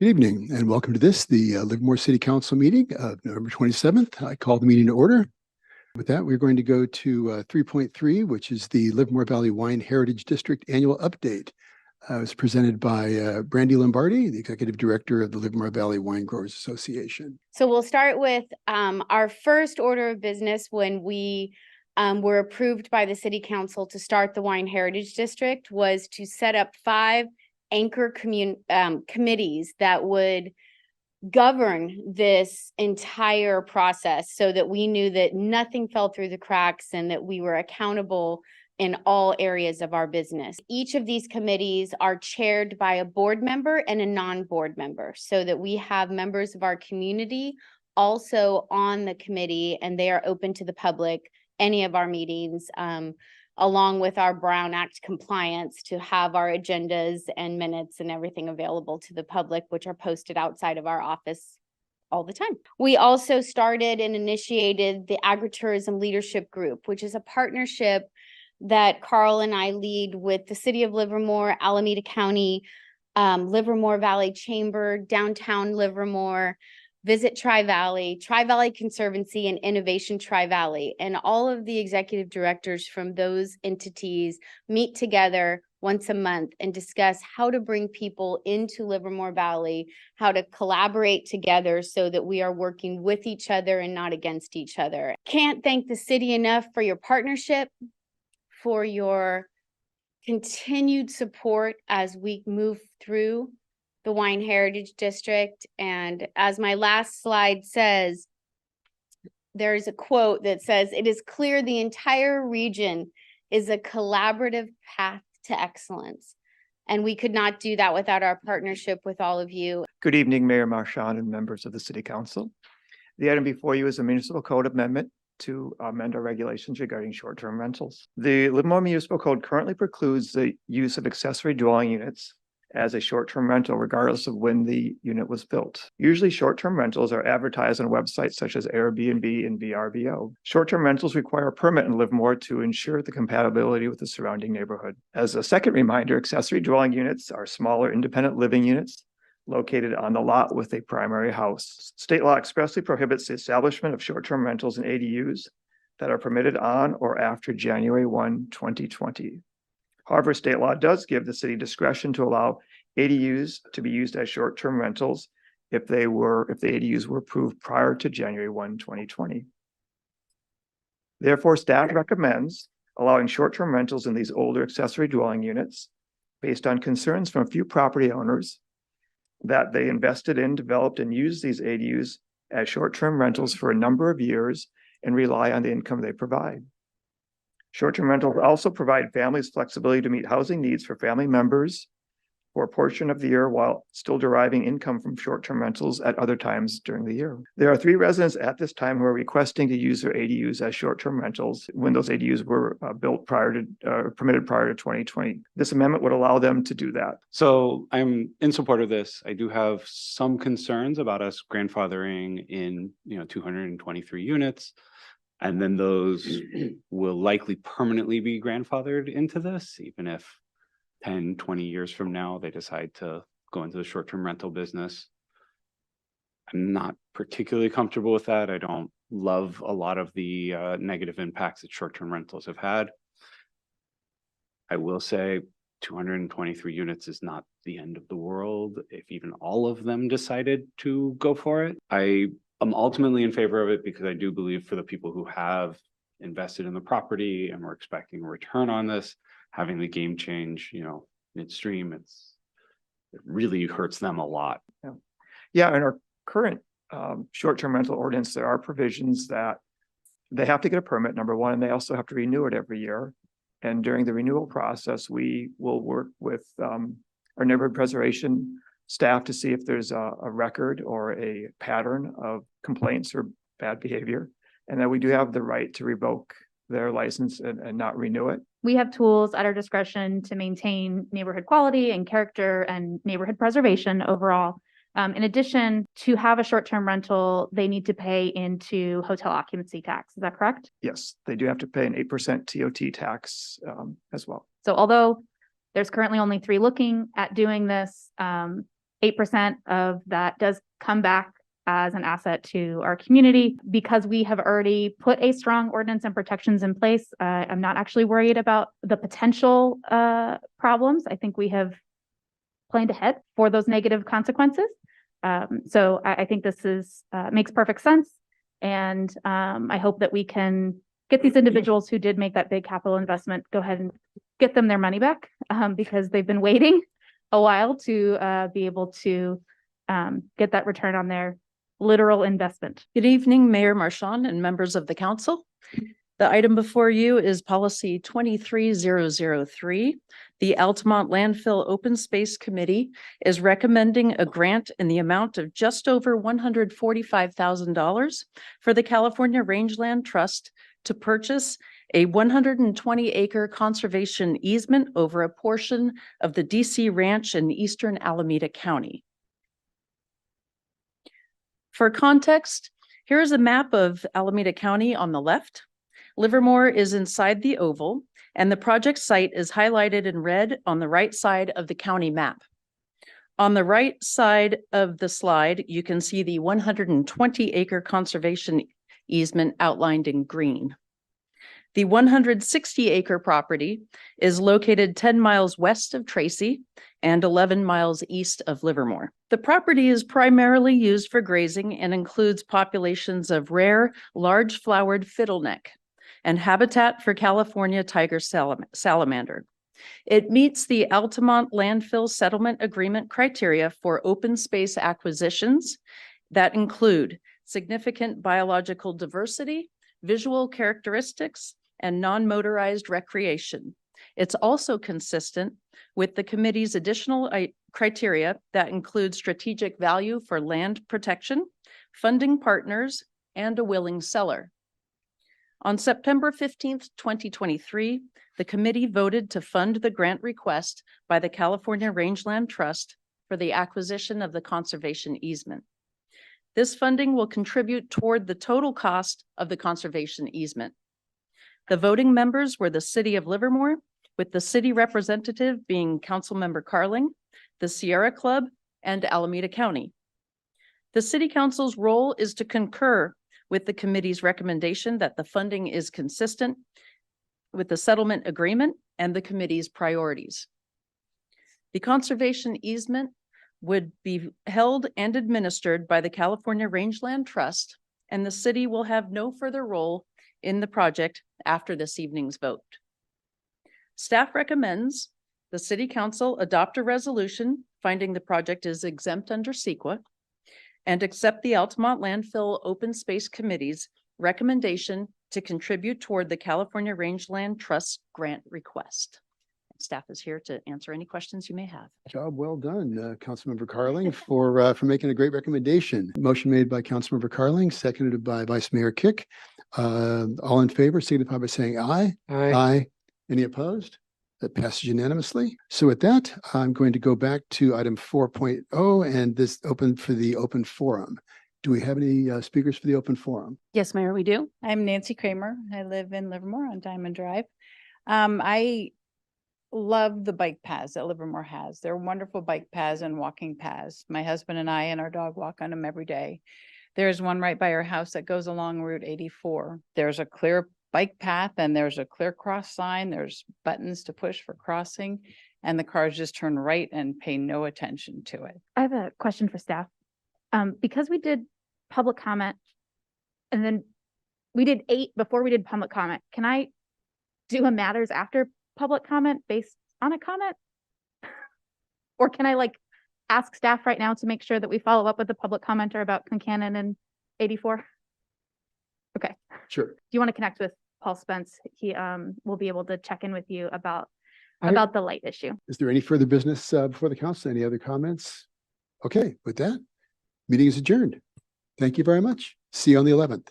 Good evening and welcome to the Livermore City Council meeting of November 27th. I call the meeting to order. With that, we're going to go to 3.3, which is the Livermore Valley Wine Heritage District Annual Update. It was presented by Brandy Lombardi, the Executive Director of the Livermore Valley Wine Growers Association. So we'll start with our first order of business when we were approved by the City Council to start the Wine Heritage District was to set up 5 anchor committees that would govern this entire process so that we knew that nothing fell through the cracks and that we were accountable in all areas of our business. Each of these committees are chaired by a board member and a non-board member so that we have members of our community also on the committee and they are open to the public, any of our meetings, along with our Brown Act compliance to have our agendas and minutes and everything available to the public, which are posted outside of our office all the time. We also started and initiated the Agritourism Leadership Group, which is a partnership that Carl and I lead with the City of Livermore, Alameda County, Livermore Valley Chamber, Downtown Livermore, Visit Tri-Valley, Tri-Valley Conservancy, and Innovation Tri-Valley. And all of the executive directors from those entities meet together once a month and discuss how to bring people into Livermore Valley, how to collaborate together so that we are working with each other and not against each other. Can't thank the city enough for your partnership, for your continued support as we move through the Wine Heritage District. And as my last slide says, there's a quote that says, "It is clear the entire region is a collaborative path to excellence." And we could not do that without our partnership with all of you. Good evening, Mayor Marchand and members of the City Council. The item before you is a municipal code amendment to amend our regulations regarding short-term rentals. The Livermore Municipal Code currently precludes the use of accessory dwelling units as a short-term rental, regardless of when the unit was built. Usually short-term rentals are advertised on websites such as Airbnb and VRBO. Short-term rentals require a permit in Livermore to ensure the compatibility with the surrounding neighborhood. As a second reminder, accessory dwelling units are smaller independent living units located on the lot with a primary house. State law expressly prohibits the establishment of short-term rentals in ADUs that are permitted on or after January 1, 2020. However, state law does give the city discretion to allow ADUs to be used as short-term rentals if the ADUs were approved prior to January 1, 2020. Therefore, staff recommends allowing short-term rentals in these older accessory dwelling units based on concerns from a few property owners that they invested in, developed, and used these ADUs as short-term rentals for a number of years and rely on the income they provide. Short-term rentals also provide families flexibility to meet housing needs for family members for a portion of the year while still deriving income from short-term rentals at other times during the year. There are 3 residents at this time who are requesting to use their ADUs as short-term rentals when those ADUs were built permitted prior to 2020. This amendment would allow them to do that. So I'm in support of this. I do have some concerns about us grandfathering in, 223 units. And then those will likely permanently be grandfathered into this, even if 10, 20 years from now, they decide to go into the short-term rental business. I'm not particularly comfortable with that. I don't love a lot of the negative impacts that short-term rentals have had. I will say 223 units is not the end of the world if even all of them decided to go for it. I'm ultimately in favor of it because I do believe for the people who have invested in the property and we're expecting a return on this, having the game change, midstream, it really hurts them a lot. Yeah, in our current short-term rental ordinance, there are provisions that they have to get a permit, number one, and they also have to renew it every year. And during the renewal process, we will work with our neighborhood preservation staff to see if there's a record or a pattern of complaints or bad behavior, and that we do have the right to revoke their license and not renew it. We have tools at our discretion to maintain neighborhood quality and character and neighborhood preservation overall. In addition, to have a short-term rental, they need to pay into hotel occupancy tax. Is that correct? Yes, they do have to pay an 8% TOT tax as well. So although there's currently only 3 looking at doing this, 8% of that does come back as an asset to our community. Because we have already put a strong ordinance and protections in place, I'm not actually worried about the potential problems. I think we have planned ahead for those negative consequences. So I think this is makes perfect sense. And I hope that we can get these individuals who did make that big capital investment, go ahead and get them their money back, because they've been waiting a while to be able to get that return on their literal investment. Good evening, Mayor Marchand and members of the council. The item before you is policy 23003. The Altamont Landfill Open Space Committee is recommending a grant in the amount of just over $145,000 for the California Rangeland Trust to purchase a 120-acre conservation easement over a portion of the DC Ranch in eastern Alameda County. For context, here is a map of Alameda County on the left. Livermore is inside the oval, and the project site is highlighted in red on the right side of the county map. On the right side of the slide, you can see the 120-acre conservation easement outlined in green. The 160-acre property is located 10 miles west of Tracy and 11 miles east of Livermore. The property is primarily used for grazing and includes populations of rare, large-flowered fiddleneck and habitat for California tiger salamander. It meets the Altamaont landfill settlement agreement criteria for open space acquisitions that include significant biological diversity, visual characteristics, and non-motorized recreation. It's also consistent with the committee's additional criteria that include strategic value for land protection, funding partners, and a willing seller. On September 15th, 2023, the committee voted to fund the grant request by the California Rangeland Trust for the acquisition of the conservation easement. This funding will contribute toward the total cost of the conservation easement. The voting members were the City of Livermore, with the city representative being Councilmember Carling, the Sierra Club, and Alameda County. The City Council's role is to concur with the committee's recommendation that the funding is consistent with the settlement agreement and the committee's priorities. The conservation easement would be held and administered by the California Rangeland Trust, and the city will have no further role in the project after this evening's vote. Staff recommends the City Council adopt a resolution finding the project is exempt under CEQA and accept the Altamaont Landfill Open Space Committee's recommendation to contribute toward the California Rangeland Trust grant request. Staff is here to answer any questions you may have. Job well done, Councilmember Carling, for making a great recommendation. Motion made by Councilmember Carling, seconded by Vice Mayor Kick. All in favor, signify by saying aye. Aye. Any opposed? That passes unanimously. So with that, I'm going to go back to item 4.0 and this open for the open forum. Do we have any speakers for the open forum? Yes, Mayor, we do. I'm Nancy Kramer. I live in Livermore on Diamond Drive. I love the bike paths that Livermore has. They're wonderful bike paths and walking paths. My husband and I and our dog walk on them every day. There's one right by our house that goes along Route 84. There's a clear bike path and there's a clear cross sign. There's buttons to push for crossing, and the cars just turn right and pay no attention to it. I have a question for staff. Because we did public comment and then we did 8 before we did public comment, can I do a matters after public comment based on a comment? Or can I ask staff right now to make sure that we follow up with the public commenter about Concannon and 84? Okay. Sure. Do you want to connect with Paul Spence? He will be able to check in with you about the light issue. Is there any further business before the council? Any other comments? Okay, with that, meeting is adjourned. Thank you very much. See you on the 11th.